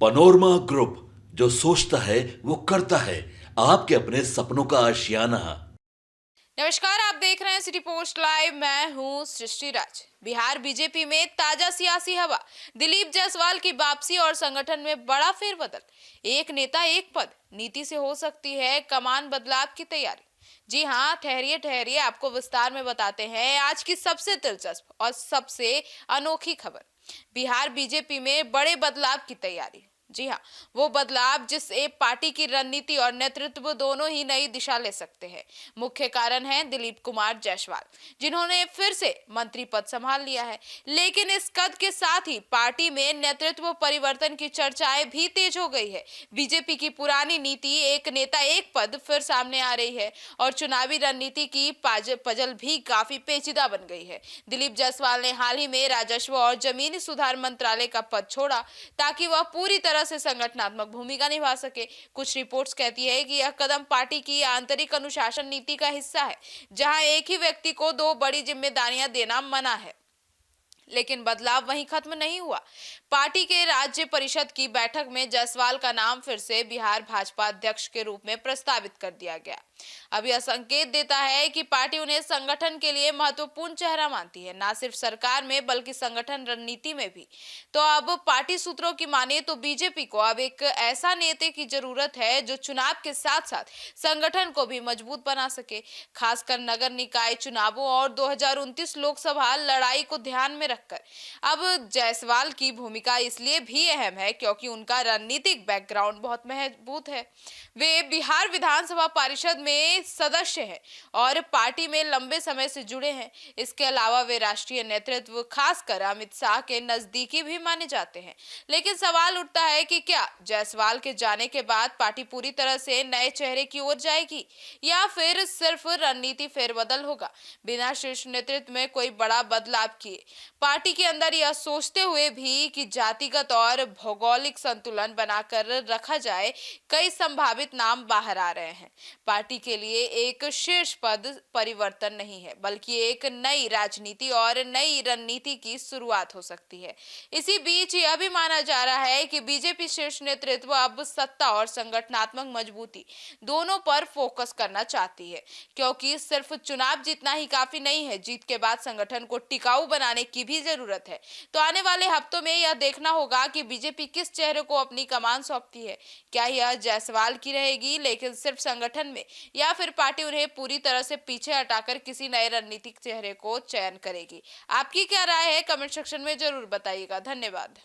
Panorama group, जो सोचता है वो करता है। आपके अपने सपनों का आशियाना। नमस्कार, आप देख रहे हैं सिटी पोस्ट लाइव। मैं हूं सृष्टि राज। बिहार बीजेपी में ताजा सियासी हवा, दिलीप जायसवाल की वापसी और संगठन में बड़ा फेरबदल। एक नेता एक पद नीति से हो सकती है कमान बदलाव की तैयारी। जी हां, ठहरिए ठहरिए, आपको विस्तार में बताते हैं आज की सबसे दिलचस्प और सबसे अनोखी खबर। बिहार बीजेपी में बड़े बदलाव की तैयारी। जी हाँ, वो बदलाव जिससे पार्टी की रणनीति और नेतृत्व दोनों ही नई दिशा ले सकते हैं। मुख्य कारण है दिलीप कुमार जायसवाल, जिन्होंने फिर से मंत्री पद संभाल लिया है। लेकिन इस कद के साथ ही पार्टी में नेतृत्व परिवर्तन की चर्चाएं भी तेज हो गई है। बीजेपी की पुरानी नीति एक नेता एक पद फिर सामने आ रही है और चुनावी रणनीति की पजल भी काफी पेचीदा बन गई है। दिलीप जायसवाल ने हाल ही में राजस्व और जमीनी सुधार मंत्रालय का पद छोड़ा ताकि वह पूरी तरह से संगठनात्मक भूमिका निभा सके। कुछ रिपोर्ट्स कहती है कि यह कदम पार्टी की आंतरिक अनुशासन नीति का हिस्सा है, जहां एक ही व्यक्ति को दो बड़ी जिम्मेदारियां देना मना है। लेकिन बदलाव वहीं खत्म नहीं हुआ। पार्टी के राज्य परिषद की बैठक में जायसवाल का नाम फिर से बिहार भाजपा अध्यक्ष के रूप में प्रस्तावित कर दिया गया। अब यह संकेत देता है कि पार्टी उन्हें संगठन के लिए महत्वपूर्ण चेहरा मानती है, न सिर्फ सरकार में बल्कि संगठन रणनीति में भी। तो अब पार्टी सूत्रों की माने तो बीजेपी को अब एक ऐसा नेता की जरूरत है जो चुनाव के साथ साथ संगठन को भी मजबूत बना सके, खासकर नगर निकाय चुनावों और 2029 लोकसभा लड़ाई को ध्यान में रखकर। अब जायसवाल की भूमिका इसलिए भी अहम है क्योंकि उनका रणनीतिक बैकग्राउंड बहुत मजबूत है। वे बिहार विधानसभा परिषद में सदस्य हैं और पार्टी में लंबे समय से जुड़े हैं। इसके अलावा वे राष्ट्रीय नेतृत्व, खासकर अमित शाह के नजदीकी भी माने जाते हैं। लेकिन सवाल उठता है कि क्या जायसवाल के जाने के बाद पार्टी पूरी तरह से नए चेहरे की ओर जाएगी या फिर सिर्फ रणनीति फेरबदल होगा बिना शीर्ष नेतृत्व में कोई बड़ा बदलाव किए। पार्टी के अंदर यह सोचते हुए भी कि जातिगत और भौगोलिक संतुलन बनाकर रखा जाए, कई संभावित नाम बाहर आ रहे हैं। पार्टी के लिए एक शीर्ष पद परिवर्तन नहीं है, बल्कि एक नई राजनीति और नई रणनीति की शुरुआत हो सकती है। इसी बीच यह भी माना जा रहा है कि बीजेपी शीर्ष नेतृत्व अब सत्ता और संगठनात्मक मजबूती दोनों पर फोकस करना चाहती है, क्योंकि सिर्फ चुनाव जीतना ही काफी नहीं है। जीत के बाद संगठन को टिकाऊ बनाने की भी जरूरत है। तो आने वाले हफ्तों में यह देखना होगा कि बीजेपी किस चेहरे को अपनी कमान सौंपती है। क्या यह जायसवाल की रहेगी लेकिन सिर्फ संगठन में, या फिर पार्टी उन्हें पूरी तरह से पीछे हटाकर किसी नए रणनीतिक चेहरे को चयन करेगी। आपकी क्या राय है? कमेंट सेक्शन में जरूर बताइएगा। धन्यवाद।